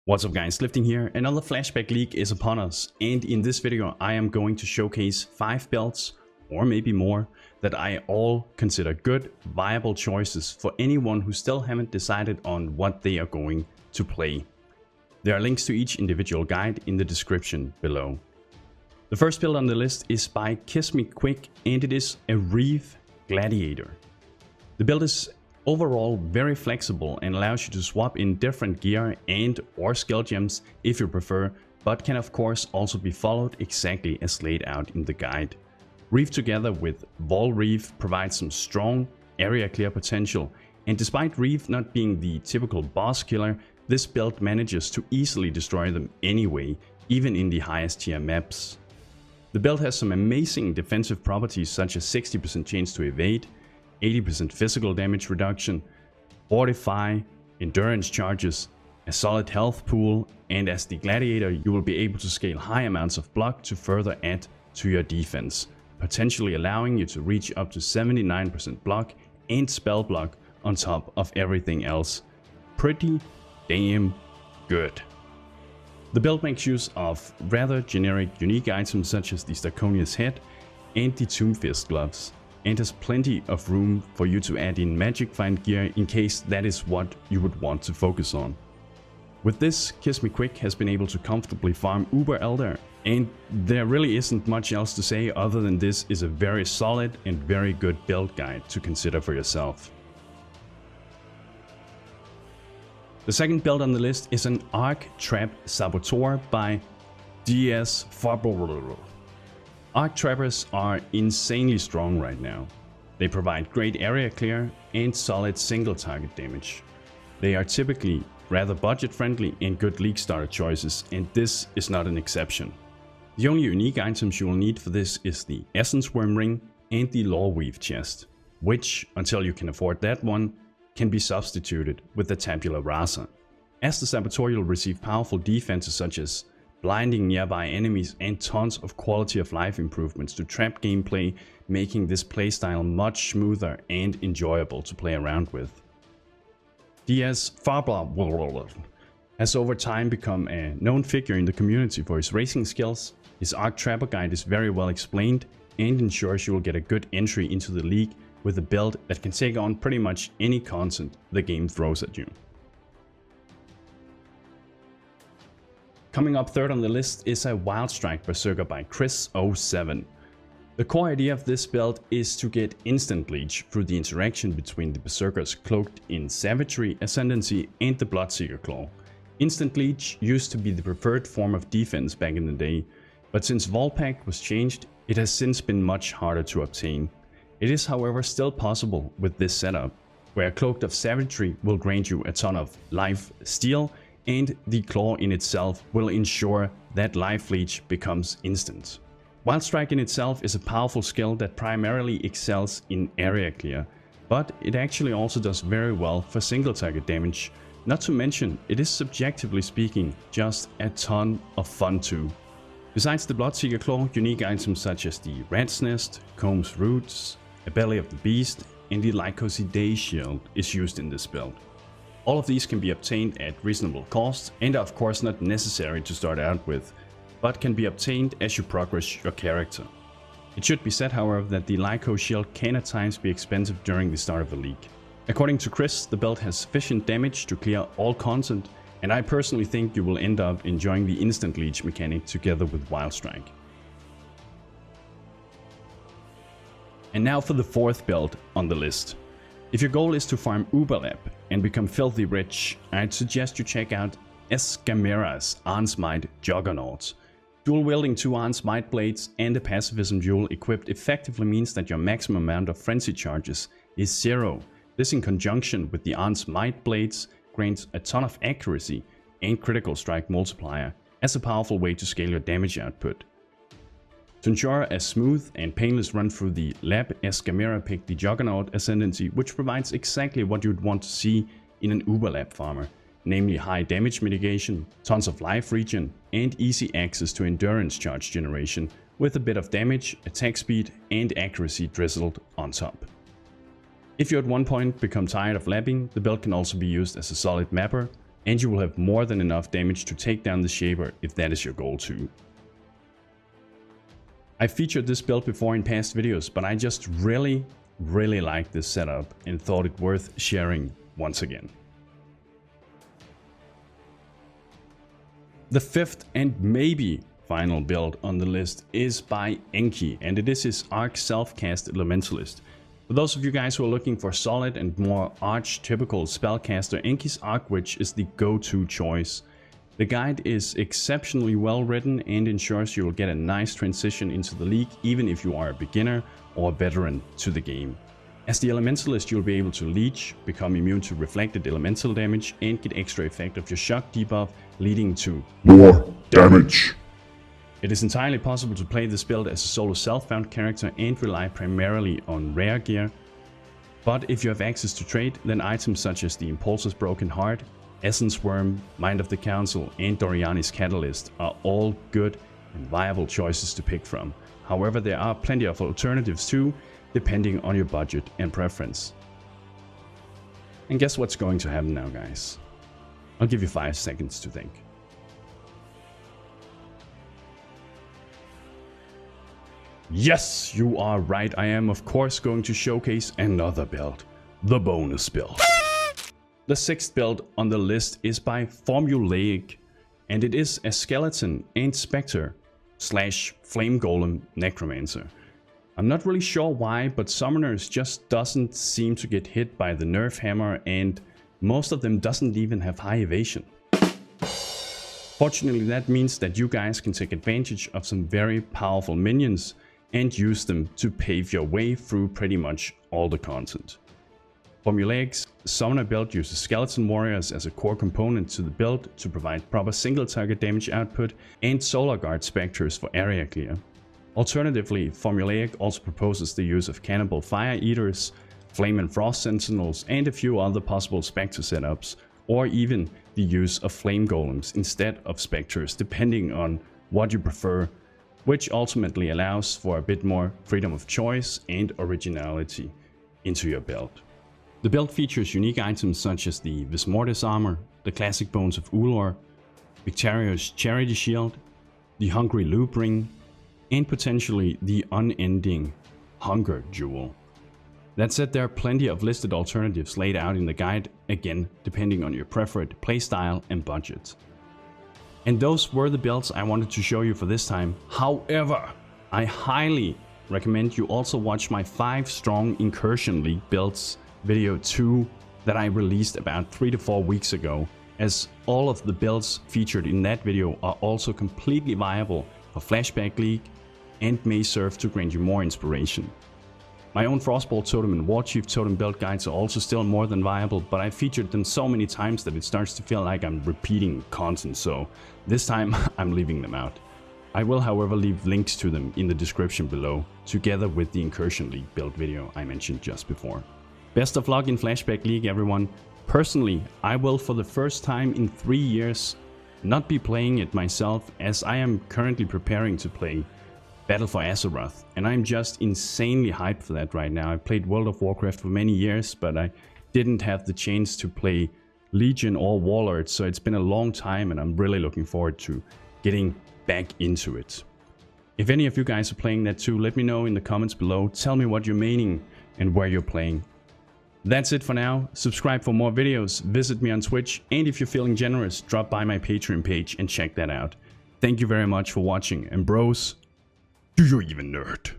What's up guys, Lifting here. Another Flashback league is upon us, and in this video I am going to showcase 5 builds, or maybe more, that I all consider good, viable choices for anyone who still haven't decided on what they are going to play. There are links to each individual guide in the description below. The first build on the list is by Kiss Me Quick, and it is a Reave Gladiator. The build is overall very flexible and allows you to swap in different gear and or skill gems if you prefer, but can of course also be followed exactly as laid out in the guide. Reave together with Reave provides some strong area clear potential, and despite Reave not being the typical boss killer, this build manages to easily destroy them anyway, even in the highest tier maps. The build has some amazing defensive properties such as 60% chance to evade, 80% physical damage reduction, fortify, endurance charges, a solid health pool, and as the Gladiator you will be able to scale high amounts of block to further add to your defense, potentially allowing you to reach up to 79% block and spell block on top of everything else. Pretty damn good. The build makes use of rather generic unique items such as the Staconia's head and the Tomb Fist gloves, and has plenty of room for you to add in magic find gear in case that is what you would want to focus on. With this, Kiss Me Quick has been able to comfortably farm Uber Elder, and there really isn't much else to say other than this is a very solid and very good build guide to consider for yourself. The second build on the list is an Arc Trap Saboteur by Dsfarblarwaggle. Arc Trappers are insanely strong right now. They provide great area clear and solid single target damage. They are typically rather budget friendly and good league starter choices, and this is not an exception. The only unique items you will need for this is the Essence Worm Ring and the Lore Weave chest, which, until you can afford that one, can be substituted with the Tabula Rasa. As the Saboteur you'll receive powerful defenses such as blinding nearby enemies and tons of quality of life improvements to trap gameplay, making this playstyle much smoother and enjoyable to play around with. Dsfarblarwaggle has over time become a known figure in the community for his racing skills. His Arc Trapper guide is very well explained and ensures you will get a good entry into the league with a build that can take on pretty much any content the game throws at you. Coming up third on the list is a Wildstrike Berserker by Chris07. The core idea of this build is to get instant leech through the interaction between the Berserkers cloaked in Savagery Ascendancy and the Bloodseeker Claw. Instant leech used to be the preferred form of defense back in the day, but since Volpack was changed, it has since been much harder to obtain. It is however still possible with this setup, where Cloaked of Savagery will grant you a ton of life steal, and the claw in itself will ensure that life leech becomes instant. Wildstrike in itself is a powerful skill that primarily excels in area clear, but it actually also does very well for single target damage. Not to mention, it is subjectively speaking just a ton of fun too. Besides the Bloodseeker Claw, unique items such as the Rat's Nest, Comb's Roots, a Belly of the Beast, and the Lycosi Day Shield is used in this build. All of these can be obtained at reasonable cost and are of course not necessary to start out with, but can be obtained as you progress your character. It should be said however that the Lyco Shield can at times be expensive during the start of the league. According to Chris, the build has sufficient damage to clear all content, and I personally think you will end up enjoying the instant leech mechanic together with Wildstrike. And now for the fourth build on the list. If your goal is to farm Uberlap and become filthy rich, I'd suggest you check out SCamera's AHN'S Might Juggernaut. Dual wielding 2 AHN'S Might blades and a pacifism jewel equipped effectively means that your maximum amount of frenzy charges is 0. This in conjunction with the AHN'S Might blades grants a ton of accuracy and critical strike multiplier as a powerful way to scale your damage output. To ensure a smooth and painless run through the lab, SCamera picked the Juggernaut Ascendancy, which provides exactly what you'd want to see in an Uber lab farmer, namely high damage mitigation, tons of life regen, and easy access to endurance charge generation, with a bit of damage, attack speed, and accuracy drizzled on top. If you at one point become tired of labbing, the build can also be used as a solid mapper, and you will have more than enough damage to take down the Shaper if that is your goal too. I featured this build before in past videos, but I just really like this setup and thought it worth sharing once again. The fifth and maybe final build on the list is by ENKI'S, and it is his Arc Self-Cast Elementalist. For those of you guys who are looking for solid and more arch-typical spellcaster, ENKI'S Arc Witch is the go-to choice. The guide is exceptionally well written and ensures you will get a nice transition into the league even if you are a beginner or a veteran to the game. As the Elementalist, you'll be able to leech, become immune to reflected elemental damage, and get extra effect of your shock debuff, leading to more damage. It is entirely possible to play this build as a solo self-found character and rely primarily on rare gear. But if you have access to trade, then items such as the Impulsor's Broken Heart, Essence Worm, Mind of the Council, and Doriani's Catalyst are all good and viable choices to pick from. However, there are plenty of alternatives too, depending on your budget and preference. And guess what's going to happen now, guys? I'll give you 5 seconds to think. Yes, you are right. I am of course going to showcase another build, the bonus build. The sixth build on the list is by FOURMULAIC'S, and it is a skeleton and Spectre / Flame Golem Necromancer. I'm not really sure why, but summoners just doesn't seem to get hit by the nerf hammer, and most of them doesn't even have high evasion. Fortunately, that means that you guys can take advantage of some very powerful minions and use them to pave your way through pretty much all the content. FOURMULAIC'S summoner build uses skeleton warriors as a core component to the build to provide proper single target damage output, and solar guard specters for area clear. Alternatively, FOURMULAIC'S also proposes the use of cannibal fire eaters, flame and frost sentinels, and a few other possible spectre setups, or even the use of flame golems instead of specters, depending on what you prefer, which ultimately allows for a bit more freedom of choice and originality into your build. The build features unique items such as the Vis Mortis armor, the classic bones of Ulor, Victario's Charity Shield, the Hungry Loop Ring, and potentially the unending Hunger Jewel. That said, there are plenty of listed alternatives laid out in the guide, again depending on your preferred playstyle and budget. And those were the builds I wanted to show you for this time. However, I highly recommend you also watch my 5 strong Incursion League builds video 2 that I released about 3 to 4 weeks ago, as all of the builds featured in that video are also completely viable for Flashback League and may serve to grant you more inspiration. My own Frostbolt Totem and Warchief Totem build guides are also still more than viable, but I've featured them so many times that it starts to feel like I'm repeating content, so this time I'm leaving them out. I will however leave links to them in the description below, together with the Incursion League build video I mentioned just before. Best of luck in Flashback League, everyone. Personally, I will for the first time in 3 years not be playing it myself, as I am currently preparing to play Battle for Azeroth, and I'm just insanely hyped for that right now. I played World of Warcraft for many years, but I didn't have the chance to play Legion or Warlords, so it's been a long time and I'm really looking forward to getting back into it. If any of you guys are playing that too, let me know in the comments below. Tell me what you're maining and where you're playing. That's it for now. Subscribe for more videos, visit me on Twitch, and if you're feeling generous, drop by my Patreon page and check that out. Thank you very much for watching, and bros, do you even nerd?